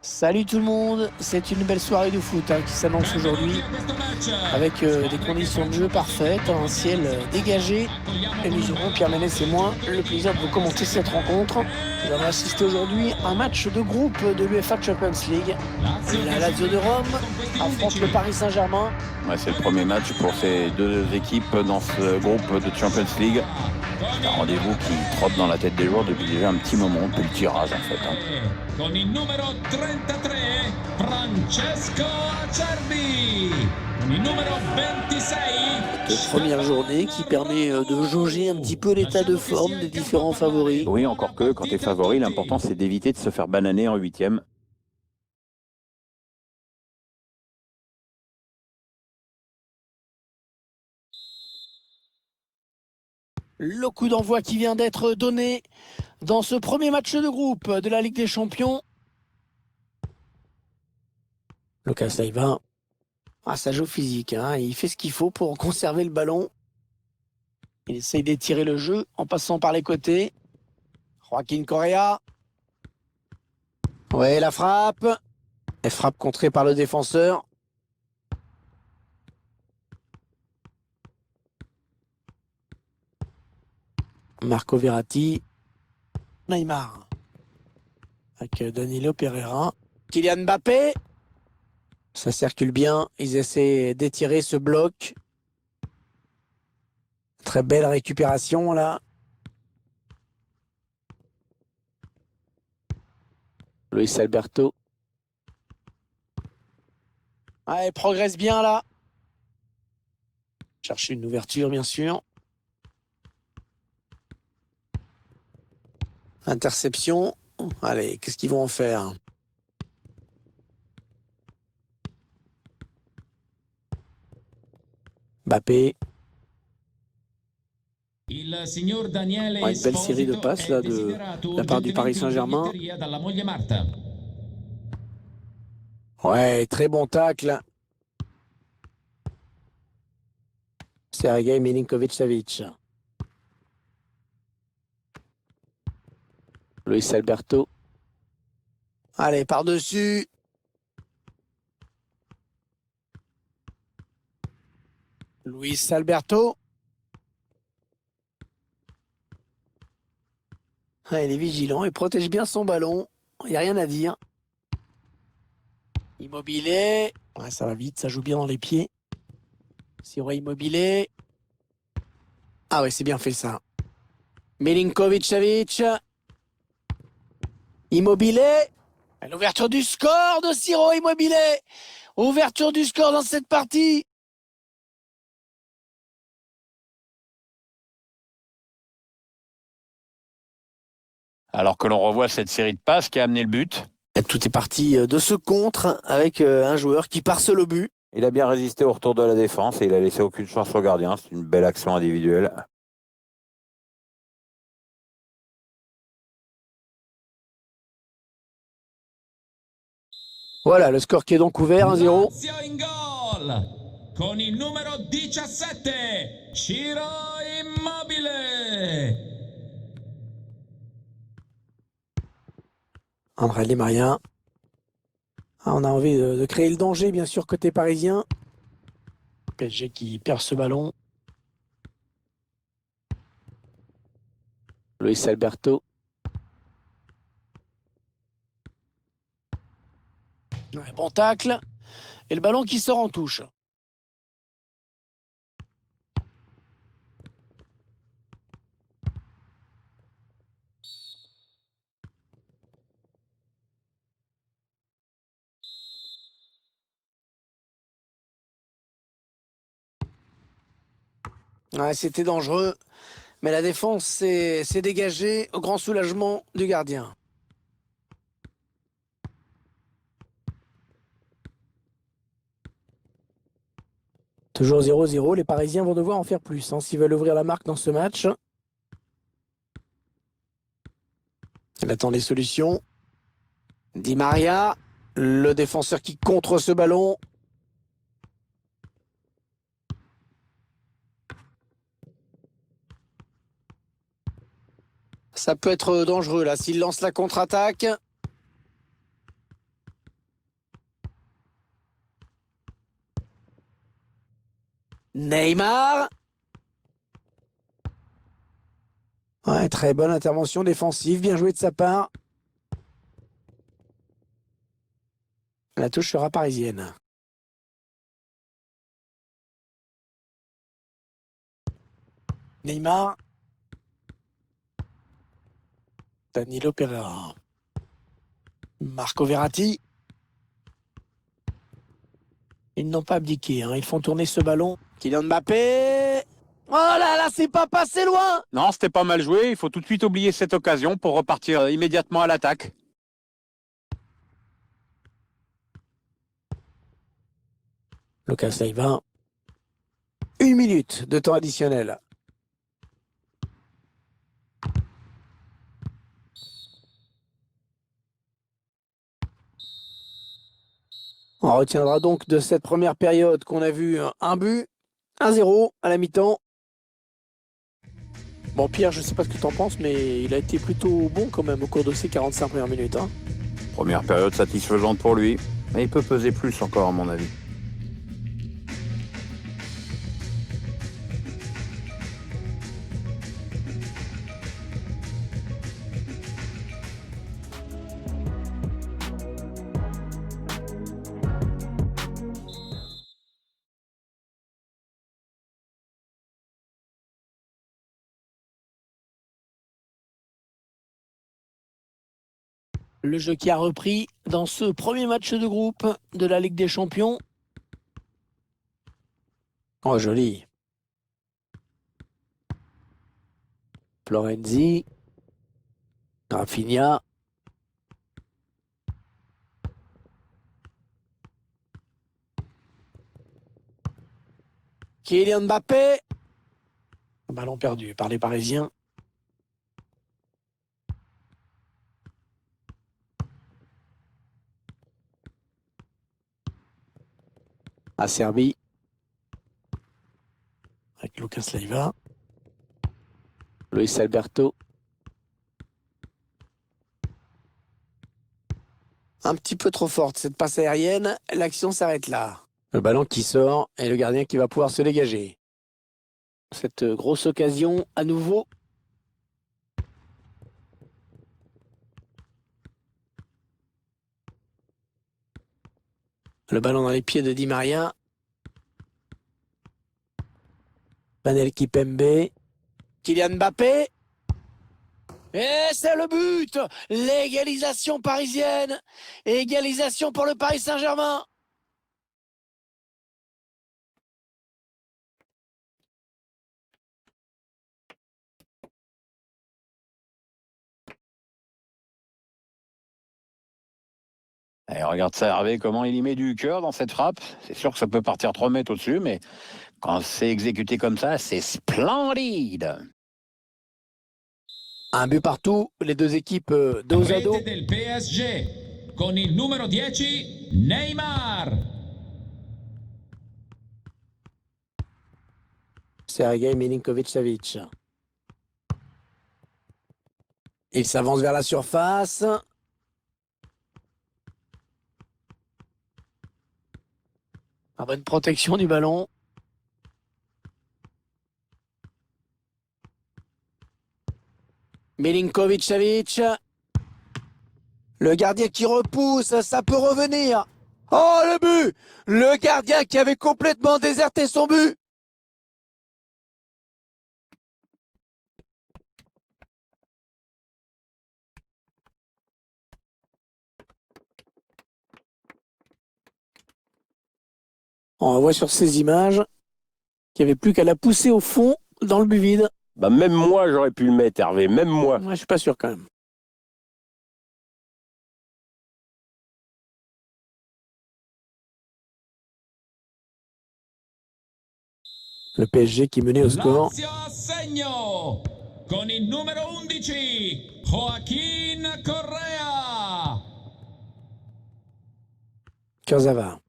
Salut tout le monde, c'est une belle soirée de foot qui s'annonce aujourd'hui avec des conditions de jeu parfaites, un ciel dégagé et nous aurons, Pierre Ménès et moi, le plaisir de vous commenter cette rencontre. Nous allons assister aujourd'hui à un match de groupe de l'UEFA Champions League. La Lazio de Rome affronte le Paris Saint-Germain. Ouais, c'est le premier match pour ces deux équipes dans ce groupe de Champions League. C'est un rendez-vous qui trotte dans la tête des joueurs depuis déjà un petit moment, depuis le tirage en fait. Con il numero 33, Francesco Acerbi. Con il numero 26. Cette première journée qui permet de jauger un petit peu l'état de forme des différents favoris. Oui, encore que quand tu es favori, l'important c'est d'éviter de se faire bananer en huitième. Le coup d'envoi qui vient d'être donné dans ce premier match de groupe de la Ligue des Champions. Lucas Leiva, ça joue physique, il fait ce qu'il faut pour conserver le ballon. Il essaye d'étirer le jeu en passant par les côtés. Joaquin Correa. Ouais, la frappe. Elle frappe contrée par le défenseur. Marco Verratti. Neymar. Avec Danilo Pereira. Kylian Mbappé. Ça circule bien. Ils essaient d'étirer ce bloc. Très belle récupération là. Luis Alberto. Elle progresse bien là. Chercher une ouverture bien sûr. Interception. Allez, qu'est-ce qu'ils vont en faire? Mbappé. Une belle série de passes là de la part du Paris Saint-Germain. Ouais, très bon tacle. Sergei Milinkovic-Savic. Luis Alberto. Allez, par-dessus. Luis Alberto. Il est vigilant, il protège bien son ballon. Il n'y a rien à dire. Immobilier. Ça va vite, ça joue bien dans les pieds. Siro Immobilier. Ah ouais, c'est bien fait ça. Milinkovic-Savic. Immobilier. L'ouverture du score de Siro Immobilier. Ouverture du score dans cette partie. Alors que l'on revoit cette série de passes qui a amené le but. Tout est parti de ce contre avec un joueur qui part seul au but. Il a bien résisté au retour de la défense et il a laissé aucune chance au gardien. C'est une belle action individuelle. Voilà, le score qui est donc ouvert, 1-0. Lazio in gol. Con il numero 17, Ciro Immobile. André Di Maria. On a envie de créer le danger, bien sûr, côté parisien. PSG qui perd ce ballon. Luis Alberto. Bon tacle. Et le ballon qui sort en touche. C'était dangereux. Mais la défense s'est dégagée au grand soulagement du gardien. Toujours 0-0, les Parisiens vont devoir en faire plus s'ils veulent ouvrir la marque dans ce match. Il attend les solutions. Di Maria, le défenseur qui contre ce ballon. Ça peut être dangereux là s'il lance la contre-attaque. Neymar. Ouais, très bonne intervention défensive, bien joué de sa part. La touche sera parisienne. Neymar. Danilo Pereira. Marco Verratti. Ils n'ont pas abdiqué, hein. Ils font tourner ce ballon. Kylian Mbappé. Oh là là, c'est pas passé loin. Non, c'était pas mal joué. Il faut tout de suite oublier cette occasion pour repartir immédiatement à l'attaque. Lucas Leiva. 1 minute de temps additionnel. On retiendra donc de cette première période qu'on a vu un but, 1-0 à la mi-temps. Bon Pierre, je ne sais pas ce que tu en penses, mais il a été plutôt bon quand même au cours de ces 45 premières minutes. Hein. Première période satisfaisante pour lui. Mais il peut peser plus encore à mon avis. Le jeu qui a repris dans ce premier match de groupe de la Ligue des Champions. Oh, joli. Florenzi. Rafinha. Kylian Mbappé. Ballon perdu par les Parisiens. À Serbie. Avec Lucas Leiva. Luis Alberto. Un petit peu trop forte cette passe aérienne. L'action s'arrête là. Le ballon qui sort et le gardien qui va pouvoir se dégager. Cette grosse occasion à nouveau. Le ballon dans les pieds de Di Maria. Panel Kipembe. Kylian Mbappé. Et c'est le but. L'égalisation parisienne. Égalisation pour le Paris Saint-Germain. Et regarde ça, Hervé, comment il y met du cœur dans cette frappe. C'est sûr que ça peut partir 3 mètres au-dessus, mais quand c'est exécuté comme ça, c'est splendide. Un but partout, les deux équipes dos à dos. Rete del PSG con il numero 10 Neymar. Sergei Milinkovic-Savic. Il s'avance vers la surface. Ah, bonne protection du ballon. Milinkovic-Savic. Le gardien qui repousse, ça peut revenir. Oh, le but! Le gardien qui avait complètement déserté son but. On voit sur ces images qu'il n'y avait plus qu'à la pousser au fond, dans le but vide. Bah même moi, j'aurais pu le mettre, Hervé, même moi. Ouais, je suis pas sûr quand même. Le PSG qui menait au score. Lazio a segno con il numero 11 Joaquín Correa. Kurzawa.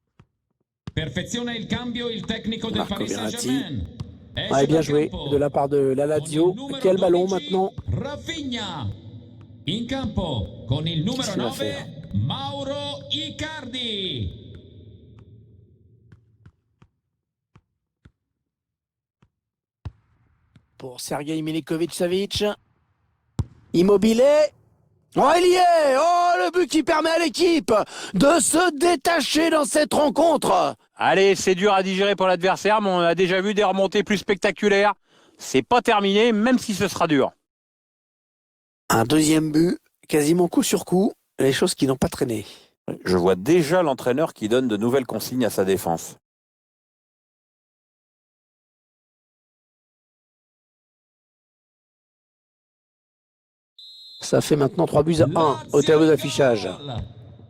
Perfeziona il cambio il tecnico del Marco Paris Verratti. Saint-Germain. Ouais, bien joué de la part de la Lazio. Quel ballon maintenant? Rafinha. In campo con il numero Qu'est-ce qu'il va 9 faire? Mauro Icardi. pour Sergei Milinkovic-Savic. Immobilier. Oh, il y est! Oh, le but qui permet à l'équipe de se détacher dans cette rencontre. Allez, c'est dur à digérer pour l'adversaire, mais on a déjà vu des remontées plus spectaculaires. C'est pas terminé, même si ce sera dur. Un deuxième but, quasiment coup sur coup, les choses qui n'ont pas traîné. Je vois déjà l'entraîneur qui donne de nouvelles consignes à sa défense. Ça fait maintenant 3-1 au tableau d'affichage.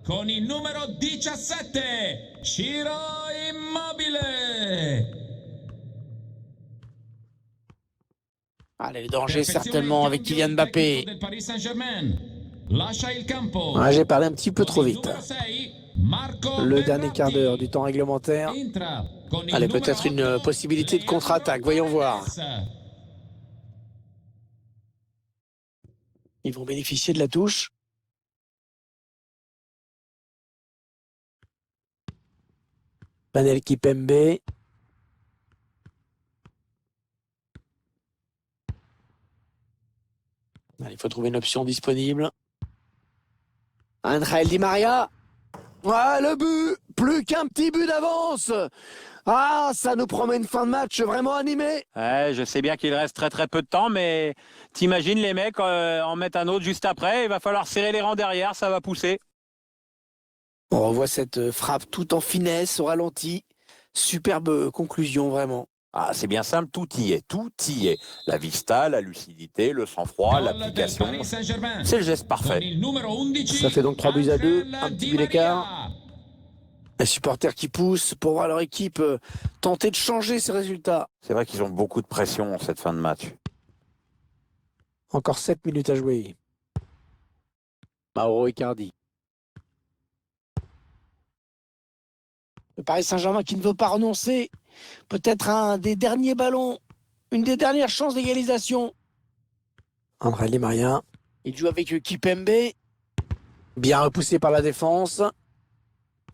Con il numero 17, Ciro Immobile. Allez, le danger certainement avec Kylian Mbappé. Ah, j'ai parlé un petit peu trop vite. Le dernier quart d'heure du temps réglementaire. Allez, peut-être une possibilité de contre-attaque, voyons voir. Ils vont bénéficier de la touche. Panel Kipembe. Il faut trouver une option disponible. Angel Di Maria. Ah, le but! Plus qu'un petit but d'avance! Ah, ça nous promet une fin de match vraiment animée. Ouais, je sais bien qu'il reste très très peu de temps, mais t'imagines les mecs en mettent un autre juste après. Il va falloir serrer les rangs derrière, ça va pousser. On revoit cette frappe tout en finesse au ralenti. Superbe conclusion, vraiment. Ah, c'est bien simple, tout y est, tout y est. La vista, la lucidité, le sang-froid, l'application. C'est le geste parfait. Ça fait donc 3-2, un petit but d'écart. Les supporters qui poussent pour voir leur équipe tenter de changer ses résultats. C'est vrai qu'ils ont beaucoup de pression en cette fin de match. Encore 7 minutes à jouer. Mauro Icardi. Le Paris Saint-Germain qui ne veut pas renoncer. Peut-être un des derniers ballons. Une des dernières chances d'égalisation. André Di Maria. Il joue avec Kipembe. Bien repoussé par la défense.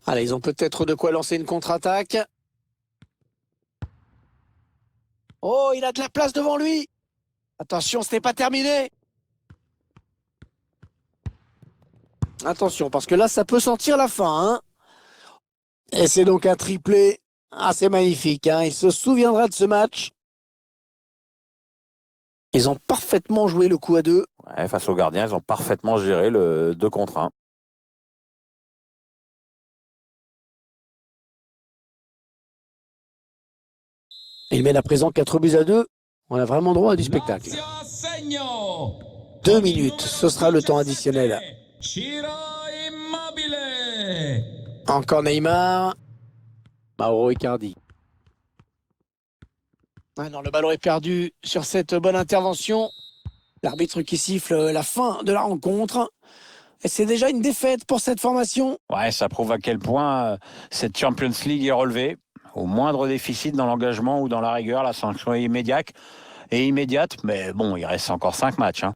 Allez, ils ont peut-être de quoi lancer une contre-attaque. Oh, il a de la place devant lui. Attention, ce n'est pas terminé. Attention, parce que là, ça peut sentir la fin. Hein. Et c'est donc un triplé. Ah, c'est magnifique. Hein. Il se souviendra de ce match. Ils ont parfaitement joué le coup à deux. Ouais, face aux gardiens, ils ont parfaitement géré le 2 contre 1. Il mène à présent 4-2. On a vraiment droit à du spectacle. 2 minutes, ce sera le temps additionnel. Encore Neymar. Mauro Icardi. Ah non, le ballon est perdu sur cette bonne intervention. L'arbitre qui siffle la fin de la rencontre. Et c'est déjà une défaite pour cette formation. Ouais, ça prouve à quel point cette Champions League est relevée. Au moindre déficit dans l'engagement ou dans la rigueur, la sanction est immédiate. Mais bon, il reste encore 5 matchs. Hein.